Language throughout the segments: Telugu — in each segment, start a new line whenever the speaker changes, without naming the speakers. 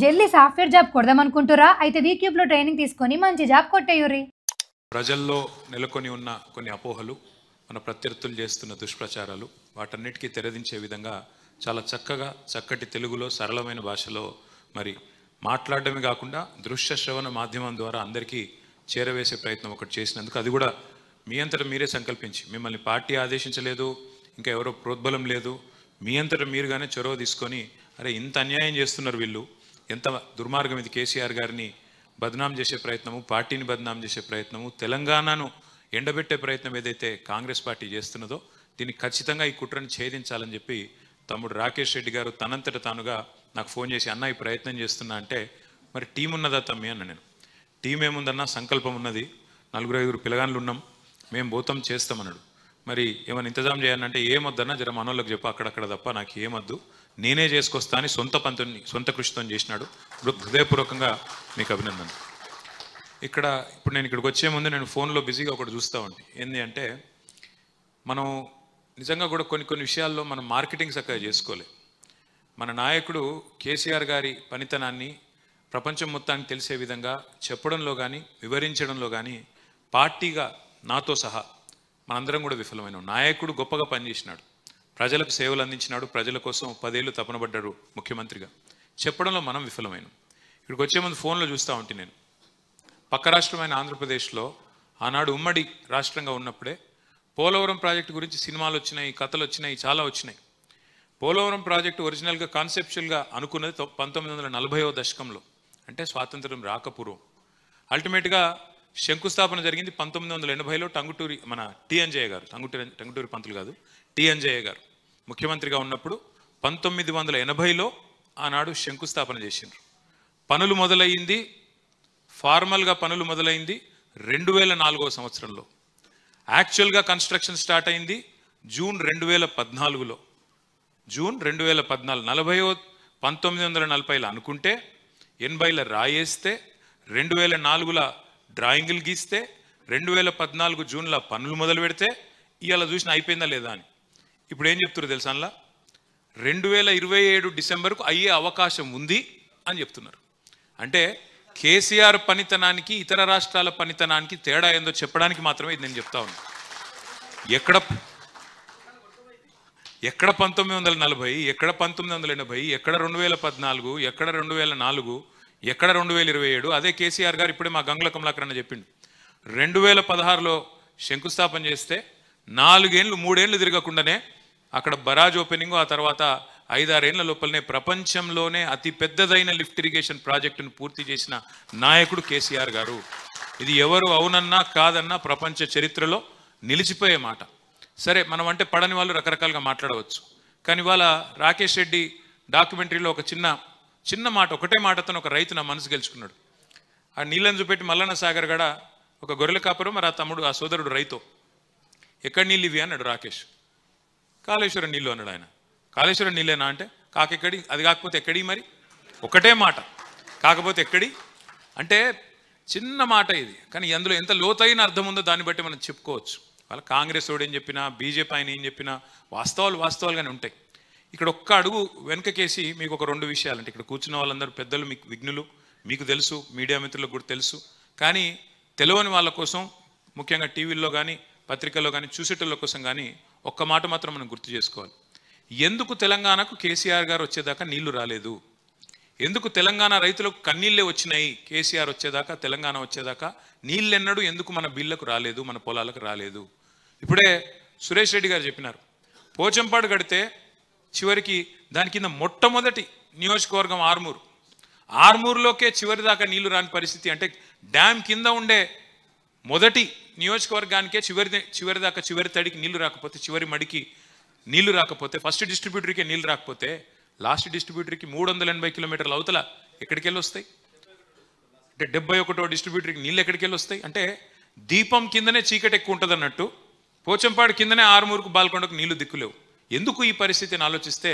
జల్దీ సాఫ్ట్వేర్ జాబ్ కొడదామనుకుంటురా? అయితే వీక్యూబ్లో ట్రైనింగ్ తీసుకొని మంచి జాబ్ కొట్టేయుర్రి.
ప్రజల్లో నెలకొని ఉన్న కొన్ని అపోహలు, మన ప్రత్యర్థులు చేస్తున్న దుష్ప్రచారాలు, వాటన్నిటికీ తెరదించే విధంగా చాలా చక్కగా చక్కటి తెలుగులో సరళమైన భాషలో మరి మాట్లాడడమే కాకుండా దృశ్య శ్రవణ మాధ్యమం ద్వారా అందరికీ చేరవేసే ప్రయత్నం ఒకటి చేసినందుకు, అది కూడా మీ అంతటా మీరే సంకల్పించి, మిమ్మల్ని పార్టీ ఆదేశించలేదు, ఇంకా ఎవరో ప్రోద్బలం లేదు, మీ అంతటా మీరుగానే చొరవ తీసుకొని అరే ఇంత అన్యాయం చేస్తున్నారు వీళ్ళు, ఎంత దుర్మార్గం ఇది, కేసీఆర్ గారిని బద్నాం చేసే ప్రయత్నము, పార్టీని బద్నాం చేసే ప్రయత్నము, తెలంగాణను ఎండబెట్టే ప్రయత్నం ఏదైతే కాంగ్రెస్ పార్టీ చేస్తున్నదో దీన్ని ఖచ్చితంగా ఈ కుట్రను ఛేదించాలని చెప్పి తమ్ముడు రాకేష్ రెడ్డి గారు తనంతట తానుగా నాకు ఫోన్ చేసి అన్న ఈ ప్రయత్నం చేస్తున్నా అంటే, మరి టీం ఉన్నదా తమ్మి అన్న. నేను టీం ఏముందన్నా, సంకల్పం ఉన్నది, 4-5 పిల్లగాన్లు ఉన్నాం, మేము పోతాం చేస్తామన్నాడు. మరి ఏమైనా ఇంతజాం చేయాలంటే ఏమొద్దన్నా జర మనోళ్ళకి చెప్పు అక్కడక్కడ తప్ప నాకు ఏమొద్దు, నేనే చేసుకొస్తా అని సొంత కృషితో చేసినాడు. హృదయపూర్వకంగా మీకు అభినందన. ఇప్పుడు నేను ఇక్కడికి వచ్చే ముందు నేను ఫోన్లో బిజీగా ఒకటి చూస్తూ ఉంటాను. ఏంటి అంటే, మనం నిజంగా కూడా కొన్ని విషయాల్లో మనం మార్కెటింగ్ చక్కగా చేసుకోలేదు. మన నాయకుడు కేసీఆర్ గారి పనితనాన్ని ప్రపంచం మొత్తానికి తెలిసే విధంగా చెప్పడంలో కానీ వివరించడంలో కానీ పార్టీగా నాతో సహా మనందరం కూడా విఫలమైన. నాయకుడు గొప్పగా పనిచేసినాడు, ప్రజలకు సేవలు అందించినాడు, ప్రజల కోసం 10 ఏళ్ళు తపనబడ్డాడు ముఖ్యమంత్రిగా. చెప్పడంలో మనం విఫలమైన. ఇక్కడికి వచ్చే ముందు ఫోన్లో చూస్తూ ఉంటే నేను పక్క రాష్ట్రమైన ఆంధ్రప్రదేశ్లో ఆనాడు ఉమ్మడి రాష్ట్రంగా ఉన్నప్పుడే పోలవరం ప్రాజెక్టు గురించి సినిమాలు వచ్చినాయి, కథలు వచ్చినాయి, చాలా వచ్చినాయి. పోలవరం ప్రాజెక్టు ఒరిజినల్గా కాన్సెప్చువల్గా అనుకున్నది 1940వ దశకంలో, అంటే స్వాతంత్రం రాకపూర్వం. అల్టిమేట్గా శంకుస్థాపన జరిగింది 1980లో. టంగుటూరి మన టి అంజయ్య గారు, టంగుటూరి పంతులు కాదు, టి అంజయ్య గారు ముఖ్యమంత్రిగా ఉన్నప్పుడు 1980లో ఆనాడు శంకుస్థాపన చేసిండ్రు. పనులు మొదలయ్యింది, ఫార్మల్గా పనులు మొదలైంది 2004వ సంవత్సరంలో. యాక్చువల్గా కన్స్ట్రక్షన్ స్టార్ట్ అయింది జూన్ 2014లో. జూన్ 2014, 1940లో అనుకుంటే 80లో రాయేస్తే 2004లో డ్రాయింగులు గీస్తే 2014 జూన్లో పనులు మొదలు పెడితే ఇవాళ చూసిన అయిపోయిందా లేదా అని. ఇప్పుడు ఏం చెప్తున్నారు తెలుసా, అందులో 2027 డిసెంబర్కు అయ్యే అవకాశం ఉంది అని చెప్తున్నారు. అంటే కేసీఆర్ పనితనానికి ఇతర రాష్ట్రాల పనితనానికి తేడా ఏందో చెప్పడానికి మాత్రమే ఇది నేను చెప్తా ఉన్నాను. ఎక్కడ 1940, ఎక్కడ 1980, ఎక్కడ 2014, ఎక్కడ 2004, ఎక్కడ 2027. అదే కేసీఆర్ గారు ఇప్పుడే మా గంగుల కమలాకర్ అన్న చెప్పిండు. 2016లో శంకుస్థాపన చేస్తే 4 ఏళ్ళు 3 ఏళ్ళు తిరగకుండానే అక్కడ బరాజ్ ఓపెనింగ్, ఆ తర్వాత 5-6 ఏళ్ల లోపలనే ప్రపంచంలోనే అతి పెద్దదైన లిఫ్ట్ ఇరిగేషన్ ప్రాజెక్టును పూర్తి చేసిన నాయకుడు కేసీఆర్ గారు. ఇది ఎవరు అవునన్నా కాదన్నా ప్రపంచ చరిత్రలో నిలిచిపోయే మాట. సరే, మనం అంటే పడని వాళ్ళు రకరకాలుగా మాట్లాడవచ్చు, కానీ ఇవాళ రాకేష్ రెడ్డి డాక్యుమెంటరీలో ఒక చిన్న మాట, ఒకటే మాటతో ఒక రైతు నా మనసు గెలుచుకున్నాడు. ఆ నీళ్ళని చూపెట్టి మల్లన్న సాగర్ గడ ఒక గొర్రెల కాపురం, మరి ఆ సోదరుడు రైతు, ఎక్కడ నీళ్ళు ఇవి అన్నాడు రాకేష్. కాళేశ్వరం నీళ్ళు అన్నాడు ఆయన. కాళేశ్వరం నీళ్ళేనా అంటే కాకెక్కడి, అది కాకపోతే ఎక్కడి, మరి ఒకటే మాట, కాకపోతే ఎక్కడి అంటే చిన్న మాట ఇది, కానీ అందులో ఎంత లోతైన అర్థం ఉందో దాన్ని బట్టి మనం చెప్పుకోవచ్చు. వాళ్ళ కాంగ్రెస్ వాడు ఏం చెప్పినా, బీజేపీ ఆయన ఏం చెప్పినా వాస్తవాలుగానే ఉంటాయి. ఇక్కడ ఒక్క అడుగు వెనకకేసి మీకు ఒక 2 విషయాలు, అంటే ఇక్కడ కూర్చున్న వాళ్ళందరూ పెద్దలు, మీకు విఘ్నులు, మీకు తెలుసు, మీడియా మిత్రులకు కూడా తెలుసు, కానీ తెలియని వాళ్ళ కోసం, ముఖ్యంగా టీవీల్లో కానీ పత్రికల్లో కానీ చూసేటోళ్ళ కోసం కానీ ఒక్క మాట మాత్రం మనం గుర్తు చేసుకోవాలి. ఎందుకు తెలంగాణకు కేసీఆర్ గారు వచ్చేదాకా నీళ్లు రాలేదు? ఎందుకు తెలంగాణ రైతులకు కన్నీళ్ళే వచ్చినాయి కేసీఆర్ వచ్చేదాకా, తెలంగాణ వచ్చేదాకా నీళ్ళెన్నడూ ఎందుకు మన బిల్లకు రాలేదు, మన పొలాలకు రాలేదు? ఇప్పుడే సురేష్ రెడ్డి గారు చెప్పినారు, పోచంపాడు కడితే చివరికి దాని కింద మొట్టమొదటి నియోజకవర్గం ఆర్మూరులోకే చివరి దాకా నీళ్లు రాని పరిస్థితి. అంటే డ్యామ్ కింద ఉండే మొదటి నియోజకవర్గానికే చివరి దాకా, చివరి తడికి నీళ్లు రాకపోతే, చివరి మడికి నీళ్లు రాకపోతే, ఫస్ట్ డిస్ట్రిబ్యూటర్కే నీళ్లు రాకపోతే లాస్ట్ డిస్ట్రిబ్యూటర్కి 380 కిలోమీటర్ల అవతల ఎక్కడికి వెళ్ళి వస్తాయి? అంటే 71వ డిస్ట్రిబ్యూటర్కి నీళ్ళు ఎక్కడికి వెళ్ళి వస్తాయి? అంటే దీపం కిందనే చీకటి ఎక్కువ ఉంటుంది అన్నట్టు పోచంపాడు కిందనే ఆరుమూరుకు బాల్కొండకు నీళ్లు దిక్కులేవు. ఎందుకు ఈ పరిస్థితిని ఆలోచిస్తే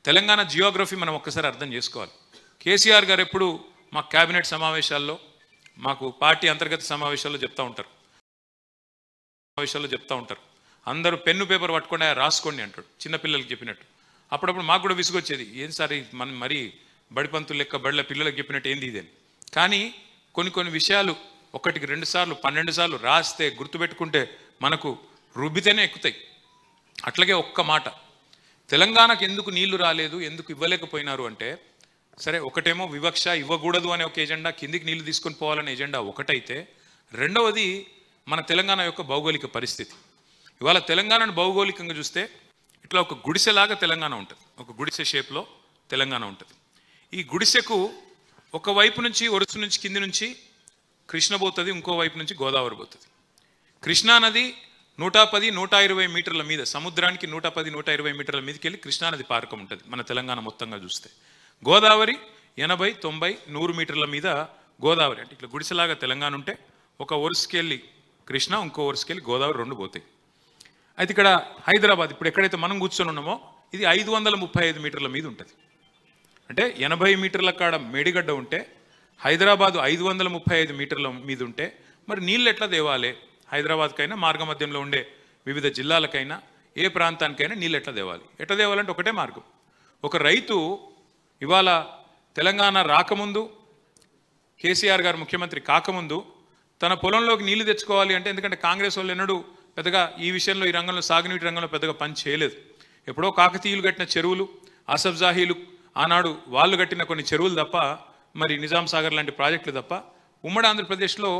తెలంగాణ జియోగ్రఫీ మనం ఒక్కసారి అర్థం చేసుకోవాలి. కేసీఆర్ గారు ఎప్పుడు మా క్యాబినెట్ సమావేశాల్లో, మాకు పార్టీ అంతర్గత సమావేశాల్లో చెప్తూ ఉంటారు, అందరూ పెన్ను పేపర్ పట్టుకుండా రాసుకోండి అంటాడు, చిన్నపిల్లలకి చెప్పినట్టు. అప్పుడప్పుడు మాకు కూడా విసుగొచ్చేది, ఏం సార్ మనం మరి బడిపంతులు లెక్క బడిల పిల్లలకు చెప్పినట్టు ఏంది ఇదే. కానీ కొన్ని విషయాలు ఒకటికి 2 సార్లు 12 సార్లు రాస్తే గుర్తుపెట్టుకుంటే మనకు రుబ్బితేనే ఎక్కుతాయి. అట్లాగే ఒక్క మాట, తెలంగాణకు ఎందుకు నీళ్లు రాలేదు, ఎందుకు ఇవ్వలేకపోయినారు అంటే, సరే ఒకటేమో వివక్ష, ఇవ్వకూడదు అనే ఒక ఎజెండా, కిందికి నీళ్లు తీసుకొని పోవాలనే ఎజెండా ఒకటైతే, రెండవది మన తెలంగాణ యొక్క భౌగోళిక పరిస్థితి. ఇవాళ తెలంగాణను భౌగోళికంగా చూస్తే ఇట్లా ఒక గుడిసెలాగా తెలంగాణ ఉంటుంది, ఒక గుడిసె షేప్లో తెలంగాణ ఉంటుంది. ఈ గుడిసెకు ఒకవైపు నుంచి ఒరుసు నుంచి కింది నుంచి కృష్ణ పోతుంది, ఇంకో వైపు నుంచి గోదావరి పోతుంది. కృష్ణానది 110-120 మీటర్ల మీద, సముద్రానికి 110-120 మీటర్ల మీదకి వెళ్ళి కృష్ణానది పారకం ఉంటుంది మన తెలంగాణ మొత్తంగా చూస్తే. గోదావరి 80-90-100 మీటర్ల మీద గోదావరి. అంటే ఇట్లా గుడిసెలాగా తెలంగాణ ఉంటే ఒక ఒరుసుకెళ్ళి కృష్ణ, ఇంకో ఒరుసుకెళ్ళి గోదావరి, 2 పోతాయి. అయితే ఇక్కడ హైదరాబాద్ ఇప్పుడు ఎక్కడైతే మనం కూర్చొని ఉన్నామో ఇది 535 మీటర్ల మీద ఉంటుంది. అంటే 80 మీటర్ల కాడ మేడిగడ్డ ఉంటే హైదరాబాదు 535 మీటర్ల మీద ఉంటే మరి నీళ్ళు ఎట్లా దేవాలి? హైదరాబాద్కైనా మార్గ మధ్యంలో ఉండే వివిధ జిల్లాలకైనా ఏ ప్రాంతానికైనా నీళ్ళు ఎట్లా దేవాలి? ఎట్లా దేవాలంటే ఒకటే మార్గం. ఒక రైతు ఇవాళ తెలంగాణ రాకముందు, కేసీఆర్ గారు ముఖ్యమంత్రి కాకముందు తన పొలంలోకి నీళ్లు తెచ్చుకోవాలి అంటే, ఎందుకంటే కాంగ్రెస్ వాళ్ళు ఎన్నడూ పెద్దగా ఈ విషయంలో, ఈ రంగంలో, సాగునీటి రంగంలో పెద్దగా పని చేయలేదు. ఎప్పుడో కాకతీయులు కట్టిన చెరువులు, ఆసఫ్ జాహీలు ఆనాడు వాళ్ళు కట్టిన కొన్ని చెరువులు తప్ప, మరి నిజాం సాగర్ లాంటి ప్రాజెక్టులు తప్ప ఉమ్మడి ఆంధ్రప్రదేశ్లో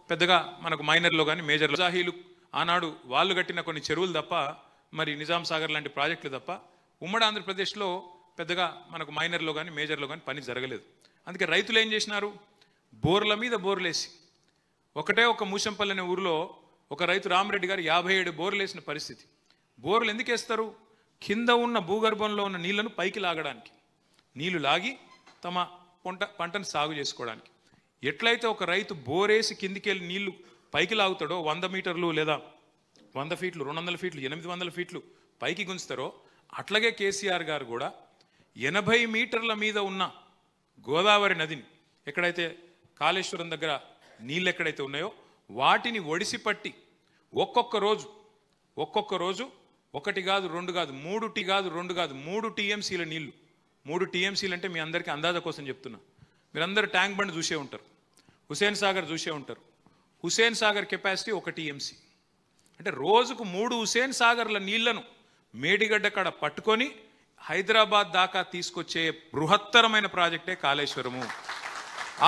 పెద్దగా మనకు మైనర్లో కానీ మేజర్లో, జాహీలు ఆనాడు వాళ్ళు కట్టిన కొన్ని చెరువులు తప్ప, మరి నిజాం సాగర్ లాంటి ప్రాజెక్టులు తప్ప ఉమ్మడి ఆంధ్రప్రదేశ్లో పెద్దగా మనకు మైనర్లో కానీ మేజర్లో కానీ పని జరగలేదు. అందుకే రైతులు ఏం చేసినారు? బోర్ల మీద బోర్లేసి, ఒకటే ఒక మూషంపల్లి అనే ఊరిలో ఒక రైతు రామరెడ్డి గారు 57 బోర్లు వేసిన పరిస్థితి. బోర్లు ఎందుకు వేస్తారు? కింద ఉన్న భూగర్భంలో ఉన్న నీళ్లను పైకి లాగడానికి, నీళ్లు లాగి తమ పంటను సాగు చేసుకోవడానికి. ఎట్లయితే ఒక రైతు బోరేసి కిందికి వెళ్ళి నీళ్లు పైకి లాగుతాడో, 100 మీటర్లు లేదా 100 ఫీట్లు, 200 ఫీట్లు, 800 ఫీట్లు పైకి గుంచుతారో, అట్లాగే కేసీఆర్ గారు కూడా 80 మీటర్ల మీద ఉన్న గోదావరి నదిని, ఎక్కడైతే కాళేశ్వరం దగ్గర నీళ్ళు ఎక్కడైతే ఉన్నాయో వాటిని ఒడిసి పట్టి ఒక్కొక్క రోజు 1 కాదు 2 కాదు 3 టీఎంసీల నీళ్లు. 3 టీఎంసీలు అంటే మీ అందరికీ అందాజ కోసం చెప్తున్నా. మీరందరూ ట్యాంక్ బండ్ చూసే ఉంటారు, హుసేన్ సాగర్ చూసే ఉంటారు. Hussain Sagar capacity 1 TMC. అంటే రోజుకు 3 హుసేన్ సాగర్ల నీళ్లను మేడిగడ్డ కాడ పట్టుకొని హైదరాబాద్ దాకా తీసుకొచ్చే బృహత్తరమైన ప్రాజెక్టే కాళేశ్వరము.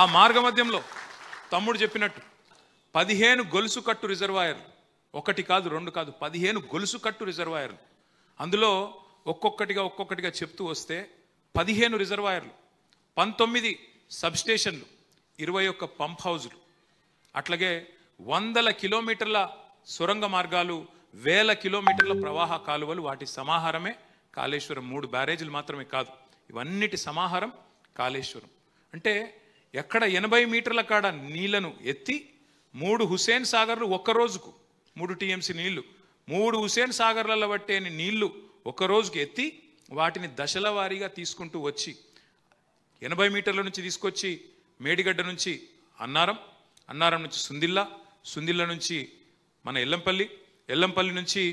ఆ మార్గ మధ్యంలో తమ్ముడు చెప్పినట్టు 15 గొలుసు కట్టు రిజర్వాయర్లు, 1 కాదు 2 కాదు 15 గొలుసు కట్టు రిజర్వాయర్లు. అందులో ఒక్కొక్కటిగా చెప్తూ వస్తే 15 రిజర్వాయర్లు, 19 సబ్స్టేషన్లు, 21 పంప్ హౌజులు, అట్లాగే 100 కిలోమీటర్ల సొరంగ మార్గాలు, 1000 కిలోమీటర్ల ప్రవాహ కాలువలు, వాటి సమాహారమే కాళేశ్వరం. 3 బ్యారేజీలు మాత్రమే కాదు, ఇవన్నిటి సమాహారం కాళేశ్వరం. అంటే ఎక్కడ 80 మీటర్ల కాడ నీళ్లను ఎత్తి 3 హుసేన్ సాగర్లు ఒక్క రోజుకు 3 టీఎంసీ నీళ్లు, 3 హుసేన్ సాగర్లలో పట్టే నీళ్లు ఒక్క రోజుకు ఎత్తి వాటిని దశల వారీగా తీసుకుంటూ వచ్చి 80 మీటర్ల నుంచి తీసుకొచ్చి మేడిగడ్డ నుంచి అన్నారం నుంచి సుందిల్ల నుంచి మన ఎల్లంపల్లి నుంచి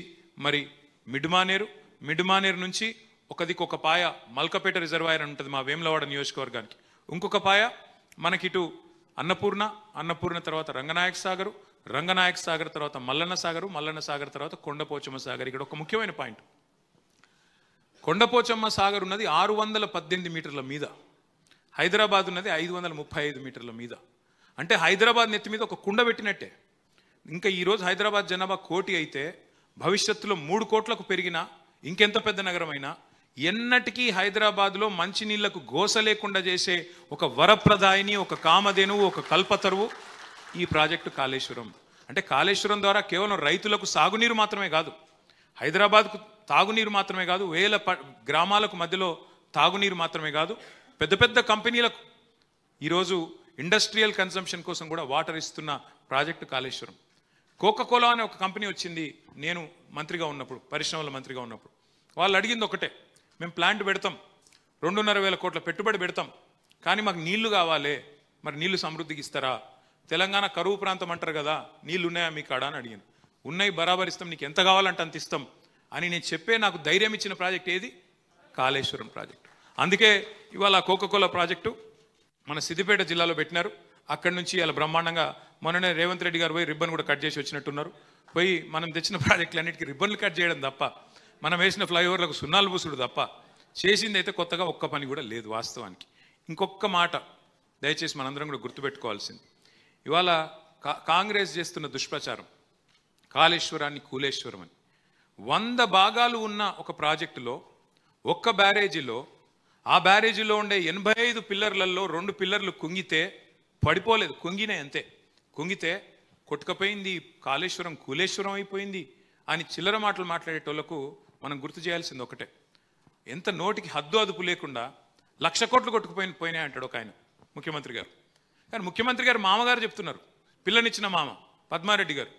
మరి మిడ్మానేరు నుంచి ఒక పాయ మల్కపేట రిజర్వాయర్ ఉంటుంది మా వేములవాడ నియోజకవర్గానికి, ఇంకొక పాయ మనకిటు అన్నపూర్ణ తర్వాత రంగనాయక సాగర్ తర్వాత మల్లన్న సాగర్ తర్వాత కొండపోచమ్మ సాగర్. ఇక్కడ ఒక ముఖ్యమైన పాయింట్, కొండపోచమ్మ సాగర్ ఉన్నది 618 మీటర్ల మీద, హైదరాబాద్ ఉన్నది 535 మీటర్ల మీద. అంటే హైదరాబాద్ నెత్తి మీద ఒక కుండ పెట్టినట్టే. ఇంకా ఈరోజు హైదరాబాద్ జనాభా 1 కోటి అయితే భవిష్యత్తులో 3 కోట్లకు పెరిగినా, ఇంకెంత పెద్ద నగరమైనా, ఎన్నటికీ హైదరాబాద్లో మంచినీళ్లకు గోస లేకుండా చేసే ఒక వరప్రదాయిని, ఒక కామధేనువు, ఒక కల్పతరువు ఈ ప్రాజెక్టు కాళేశ్వరం. అంటే కాళేశ్వరం ద్వారా కేవలం రైతులకు సాగునీరు మాత్రమే కాదు, హైదరాబాద్కు తాగునీరు మాత్రమే కాదు, 1000 గ్రామాలకు మధ్యలో తాగునీరు మాత్రమే కాదు, పెద్ద కంపెనీలకు ఈరోజు ఇండస్ట్రియల్ కన్సంప్షన్ కోసం కూడా వాటర్ ఇస్తున్న ప్రాజెక్టు కాళేశ్వరం. కోకాకోలా అనే ఒక కంపెనీ వచ్చింది నేను మంత్రిగా ఉన్నప్పుడు, పరిశ్రమల మంత్రిగా ఉన్నప్పుడు. వాళ్ళు అడిగింది ఒకటే, మేము ప్లాంట్ పెడతాం, 2,500 కోట్ల పెట్టుబడి పెడతాం, కానీ మాకు నీళ్లు కావాలి, మరి నీళ్లు సమృద్ధికి ఇస్తారా? తెలంగాణ కరువు ప్రాంతం అంటారు కదా, నీళ్ళు ఉన్నాయా మీ కాడ అని అడిగాను. ఉన్నాయి, బరాబర్ ఇస్తాం, నీకు ఎంత కావాలంటే అంత ఇస్తాం అని నేను చెప్పే నాకు ధైర్యం ఇచ్చిన ప్రాజెక్ట్ ఏది? కాళేశ్వరం ప్రాజెక్టు. అందుకే ఇవాళ కోకోకోలా ప్రాజెక్టు మన సిద్దిపేట జిల్లాలో పెట్టినారు. అక్కడి నుంచి ఇలా బ్రహ్మాండంగా మొన్ననే రేవంత్ రెడ్డి గారు పోయి రిబ్బన్ కూడా కట్ చేసి వచ్చినట్టున్నారు. పోయి మనం తెచ్చిన ప్రాజెక్టులన్నిటికీ రిబ్బన్లు కట్ చేయడం తప్ప, మనం వేసిన ఫ్లైఓవర్లకు సున్నాలు పూసుడు తప్ప చేసింది అయితే కొత్తగా ఒక్క పని కూడా లేదు వాస్తవానికి. ఇంకొక మాట దయచేసి మనందరం కూడా గుర్తుపెట్టుకోవాల్సింది, ఇవాళ కాంగ్రెస్ చేస్తున్న దుష్ప్రచారం కాళేశ్వరాన్ని కూలేశ్వరం అని. 100 భాగాలు ఉన్న ఒక ప్రాజెక్టులో ఒక్క బ్యారేజీలో ఆ బ్యారేజీలో ఉండే 85 పిల్లర్లలో 2 పిల్లర్లు కుంగితే పడిపోలేదు, కుంగినే అంతే. కుంగితే కొట్టుకపోయింది, కాళేశ్వరం కూలేశ్వరం అయిపోయింది అని చిల్లర మాటలు మాట్లాడేటోళ్లకు మనం గుర్తు చేయాల్సింది ఒకటే, ఎంత నోటికి హద్దు అదుపు లేకుండా 1,00,000 కోట్లు కొట్టుకుపోయినాయి అంటాడు ఒక ఆయన ముఖ్యమంత్రి గారు. కానీ ముఖ్యమంత్రి గారు మామగారు చెప్తున్నారు, పిల్లనిచ్చిన మామ పద్మారెడ్డి గారు,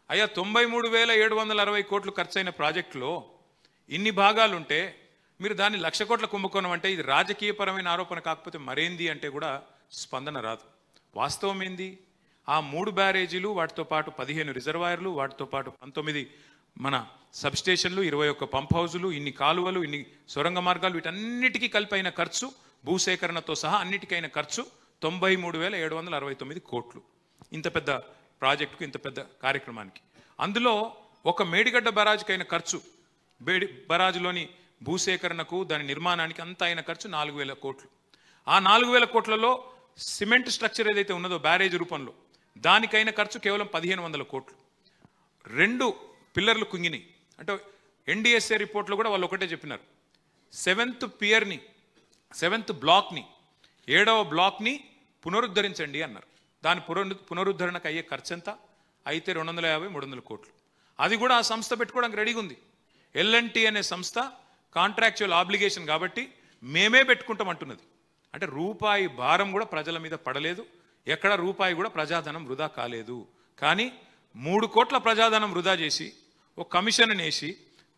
అయ్యా 93,760 కోట్లు ఖర్చయిన ప్రాజెక్టులో ఇన్ని భాగాలుంటే మీరు దాన్ని 1,00,000 కోట్ల కుంభకోణం అంటే ఇది రాజకీయపరమైన ఆరోపణ కాకపోతే మరేంది అంటే కూడా స్పందన రాదు. వాస్తవం ఏంది, ఆ 3 బ్యారేజీలు, వాటితో పాటు 15 రిజర్వాయర్లు, వాటితో పాటు 19 మన సబ్స్టేషన్లు, 21 పంప్ హౌజులు, ఇన్ని కాలువలు, ఇన్ని సొరంగ మార్గాలు, వీటన్నిటికీ కలిపి అయిన ఖర్చు, భూసేకరణతో సహా అన్నిటికైన ఖర్చు 93,769 కోట్లు. ఇంత పెద్ద ప్రాజెక్టుకు, ఇంత పెద్ద కార్యక్రమానికి. అందులో ఒక మేడిగడ్డ బరాజుకైన ఖర్చు, బరాజులోని భూసేకరణకు, దాని నిర్మాణానికి అంతా అయిన ఖర్చు 4,000 కోట్లు. ఆ 4,000 కోట్లలో సిమెంట్ స్ట్రక్చర్ ఏదైతే ఉన్నదో బ్యారేజ్ రూపంలో దానికైన ఖర్చు కేవలం 1,500 కోట్లు. 2 పిల్లర్లు కుంగినాయి అంటే ఎన్డిఎస్ఏ రిపోర్ట్లో కూడా వాళ్ళు ఒకటే చెప్పినారు, 7th బ్లాక్ని 7వ బ్లాక్ని పునరుద్ధరించండి అన్నారు. దాని పునరుద్ధరణకు అయ్యే ఖర్చు ఎంత అయితే 250-300 కోట్లు. అది కూడా ఆ సంస్థ పెట్టుకోవడానికి రెడీగా ఉంది. ఎల్ఎన్టీ అనే సంస్థ కాంట్రాక్చువల్ ఆబ్లిగేషన్ కాబట్టి మేమే పెట్టుకుంటాం అంటున్నది. అంటే రూపాయి భారం కూడా ప్రజల మీద పడలేదు, ఎక్కడ రూపాయి కూడా ప్రజాధనం వృధా కాలేదు. కానీ 3 కోట్ల ప్రజాధనం వృధా చేసి ఒక కమిషన్ వేసి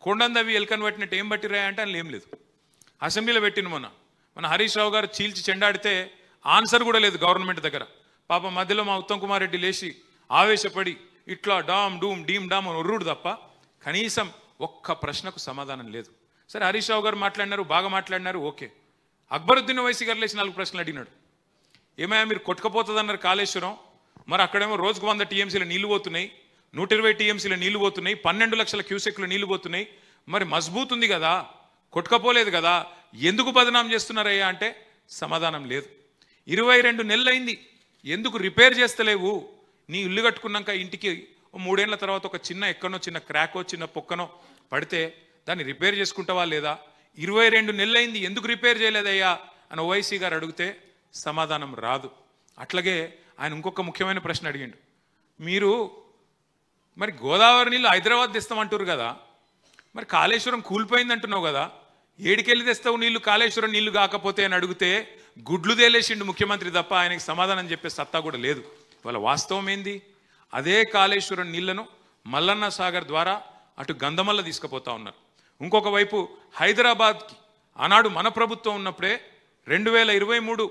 కొండందవి ఎల్కన్ పట్టినట్టు ఏం పట్టిరాయా అంటే అని ఏం లేదు. అసెంబ్లీలో పెట్టిన మన హరీష్ రావు గారు చీల్చి చెండాడితే ఆన్సర్ కూడా లేదు గవర్నమెంట్ దగ్గర. పాప మధ్యలో మా ఉత్తమ్ కుమార్ రెడ్డి లేచి ఆవేశపడి ఇట్లా డామ్ డూమ్ డీమ్ డామ్ అని ఒర్రుడు తప్ప కనీసం ఒక్క ప్రశ్నకు సమాధానం లేదు. సరే హరీష్ రావు గారు మాట్లాడినారు, బాగా మాట్లాడినారు, ఓకే. అక్బరుద్దీన్ ఓవైసీ గారు లేచి 4 ప్రశ్నలు అడిగినాడు. ఏమయ్యా మీరు కొట్టుకపోతుంది అన్నారు కాళేశ్వరం, మరి అక్కడేమో రోజుకు 100 టీఎంసీల నీళ్లు పోతున్నాయి, 120 టీఎంసీల నీళ్లు పోతున్నాయి, 12 లక్షల క్యూసెక్లు నీళ్లు పోతున్నాయి, మరి మజ్బూత్ ఉంది కదా, కొట్టుకపోలేదు కదా, ఎందుకు బదనాం చేస్తున్నారయ్యా అంటే సమాధానం లేదు. 22 నెలలు అయింది, ఎందుకు రిపేర్ చేస్తలేవు? నీ ఇల్లు కట్టుకున్నాక ఇంటికి 3 ఏళ్ల తర్వాత ఒక చిన్న ఎక్కనో చిన్న క్రాకో చిన్న పొక్కనో పడితే దాన్ని రిపేర్ చేసుకుంటావా లేదా? 22 నెలలు అయింది, ఎందుకు రిపేర్ చేయలేదయ్యా అని ఓవైసీ గారు అడిగితే సమాధానం రాదు. అట్లాగే ఆయన ఇంకొక ముఖ్యమైన ప్రశ్న అడిగిండు, మీరు మరి గోదావరి నీళ్ళు హైదరాబాద్ తెస్తామంటారు కదా, మరి కాళేశ్వరం కూలిపోయింది అంటున్నావు కదా, ఏడికెళ్ళి తెస్తావు నీళ్లు కాళేశ్వరం నీళ్లు కాకపోతే అని అడిగితే గుడ్లు తేలేసిండు ముఖ్యమంత్రి తప్ప ఆయనకి సమాధానం చెప్పే సత్తా కూడా లేదు. వాళ్ళ వాస్తవం ఏంది, అదే కాళేశ్వరం నీళ్లను మల్లన్న సాగర్ ద్వారా అటు గంధమల్ల తీసుకుపోతా ఉన్నారు. ఇంకొక వైపు హైదరాబాద్కి ఆనాడు మన ప్రభుత్వం ఉన్నప్పుడే 2023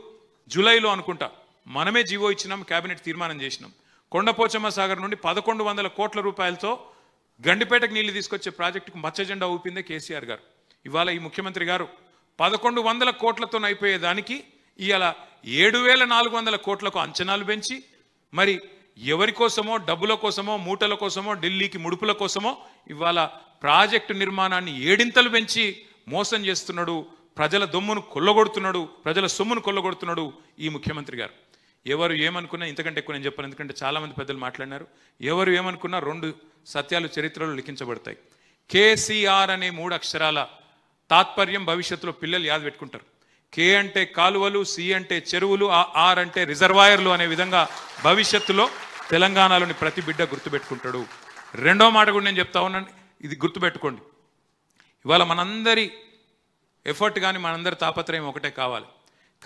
జూలైలో అనుకుంటా మనమే జీవో ఇచ్చినాం, కేబినెట్ తీర్మానం చేసినాం. కొండపోచమ్మ సాగర్ నుండి 1,100 కోట్ల రూపాయలతో గండిపేటకు నీళ్లు తీసుకొచ్చే ప్రాజెక్టుకు మచ్చజెండా ఊపిందే కేసీఆర్ గారు. ఇవాళ ఈ ముఖ్యమంత్రి గారు 1,100 కోట్లతో అయిపోయేదానికి ఇవాళ 7,400 కోట్లకు అంచనాలు పెంచి మరి ఎవరి కోసమో డబ్బుల కోసమో మూటల కోసమో ఢిల్లీకి ముడుపుల కోసమో ఇవాళ ప్రాజెక్టు నిర్మాణాన్ని 7 పెంచి మోసం చేస్తున్నాడు, ప్రజల దొమ్మును కొల్లగొడుతున్నాడు, ప్రజల సొమ్మును కొల్లగొడుతున్నాడు ఈ ముఖ్యమంత్రి గారు. ఎవరు ఏమనుకున్నా ఇంతకంటే ఎక్కువ నేను చెప్పాను, ఎందుకంటే చాలామంది పెద్దలు మాట్లాడినారు. ఎవరు ఏమనుకున్నా 2 సత్యాలు చరిత్రలో లిఖించబడతాయి. కేసీఆర్ అనే 3 అక్షరాల తాత్పర్యం భవిష్యత్తులో పిల్లలు యాద పెట్టుకుంటారు. కే అంటే కాలువలు, సి అంటే చెరువులు, ఆర్ అంటే రిజర్వాయర్లు అనే విధంగా భవిష్యత్తులో తెలంగాణలోని ప్రతి బిడ్డ గుర్తుపెట్టుకుంటాడు. 2వ మాట కూడా నేను చెప్తా ఉన్నాను, ఇది గుర్తుపెట్టుకోండి. ఇవాళ మనందరి ఎఫర్ట్ కానీ మనందరి తాపత్రయం ఒకటే కావాలి.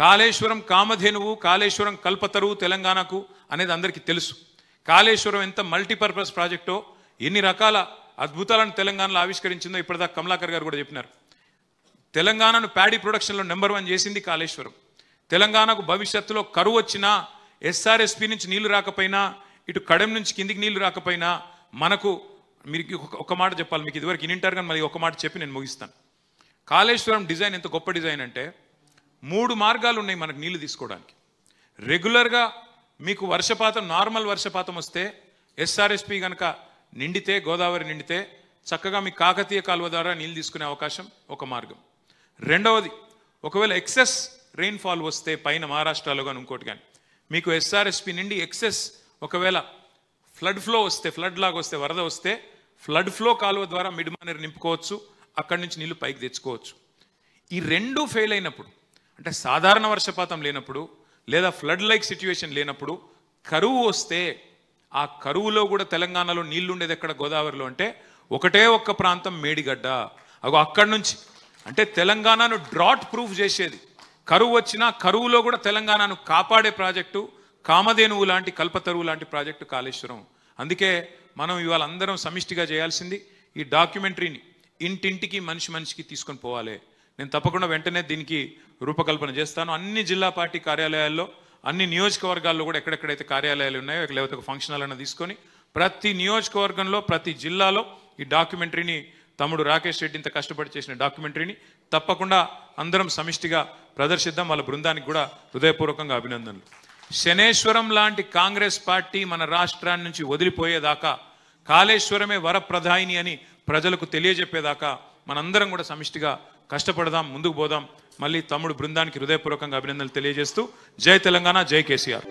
కాళేశ్వరం కామధేనువు, కాళేశ్వరం కల్పతరువు తెలంగాణకు అనేది అందరికీ తెలుసు. కాళేశ్వరం ఎంత మల్టీపర్పస్ ప్రాజెక్టో, ఎన్ని రకాల అద్భుతాలను తెలంగాణలో ఆవిష్కరించిందో ఇప్పటిదాకా కమలాకర్ గారు కూడా చెప్పినారు. తెలంగాణను ప్యాడీ ప్రొడక్షన్లో నెంబర్ 1 చేసింది కాళేశ్వరం. తెలంగాణకు భవిష్యత్తులో కరువు వచ్చినా, ఎస్ఆర్ఎస్పి నుంచి నీళ్లు రాకపోయినా, ఇటు కడెం నుంచి కిందికి నీళ్లు రాకపోయినా మనకు, మీరు ఒక మాట చెప్పాలి, మీకు ఇదివరకు ఇనింటారు కానీ మరి ఒక మాట చెప్పి నేను ముగిస్తాను. కాళేశ్వరం డిజైన్ ఎంత గొప్ప డిజైన్ అంటే 3 మార్గాలు ఉన్నాయి మనకు నీళ్లు తీసుకోవడానికి. రెగ్యులర్గా మీకు వర్షపాతం, నార్మల్ వర్షపాతం వస్తే ఎస్ఆర్ఎస్పి కనుక నిండితే, గోదావరి నిండితే చక్కగా మీ కాకతీయ కాలువ ద్వారా నీళ్ళు తీసుకునే అవకాశం ఒక మార్గం. రెండవది, ఒకవేళ ఎక్సెస్ రెయిన్ఫాల్ వస్తే పైన మహారాష్ట్రలో కానీ ఇంకోటి కానీ మీకు ఎస్ఆర్ఎస్పి నిండి ఎక్సెస్ ఒకవేళ ఫ్లడ్ ఫ్లో వస్తే, ఫ్లడ్ లాగా వస్తే, వరద వస్తే ఫ్లడ్ ఫ్లో కాలువ ద్వారా మిడ్మానేరు నింపుకోవచ్చు, అక్కడి నుంచి నీళ్లు పైకి తెచ్చుకోవచ్చు. ఈ రెండూ ఫెయిల్ అయినప్పుడు, అంటే సాధారణ వర్షపాతం లేనప్పుడు లేదా ఫ్లడ్ లైక్ సిచ్యువేషన్ లేనప్పుడు కరువు వస్తే, ఆ కరువులో కూడా తెలంగాణలో నీళ్లు ఉండేది ఎక్కడ? గోదావరిలో. అంటే ఒకటే ఒక్క ప్రాంతం మేడిగడ్డ. అక్కడి నుంచి అంటే తెలంగాణను డ్రాట్ ప్రూఫ్ చేసేది, కరువు వచ్చినా కరువులో కూడా తెలంగాణను కాపాడే ప్రాజెక్టు, కామధేనువు లాంటి, కల్పతరువు లాంటి ప్రాజెక్టు కాళేశ్వరం. అందుకే మనం ఇవాళ అందరం సమిష్టిగా చేయాల్సింది ఈ డాక్యుమెంటరీని ఇంటింటికి, మనిషి మనిషికి తీసుకొని పోవాలి. నేను తప్పకుండా వెంటనే దీనికి రూపకల్పన చేస్తాను. అన్ని జిల్లా పార్టీ కార్యాలయాల్లో, అన్ని నియోజకవర్గాల్లో కూడా ఎక్కడెక్కడైతే కార్యాలయాలు ఉన్నాయో, లేకపోతే ఒక ఫంక్షన్ హాల్ అన్న తీసుకొని ప్రతి నియోజకవర్గంలో, ప్రతి జిల్లాలో ఈ డాక్యుమెంటరీని, తమ్ముడు రాకేష్ రెడ్డి ఇంత కష్టపడి చేసిన డాక్యుమెంటరీని తప్పకుండా అందరం సమిష్టిగా ప్రదర్శిద్దాం. వాళ్ళ బృందానికి కూడా హృదయపూర్వకంగా అభినందనలు. శనేశ్వరం లాంటి కాంగ్రెస్ పార్టీ మన రాష్ట్రాన్ని నుంచి వదిలిపోయేదాకా, కాళేశ్వరమే వరప్రధాయిని అని ప్రజలకు తెలియజెప్పేదాకా మనందరం కూడా సమిష్టిగా కష్టపడదాం, ముందుకు పోదాం. మళ్ళీ తమ్ముడు బృందానికి హృదయపూర్వకంగా అభినందనలు తెలియజేస్తూ జై తెలంగాణ, జై కేసీఆర్.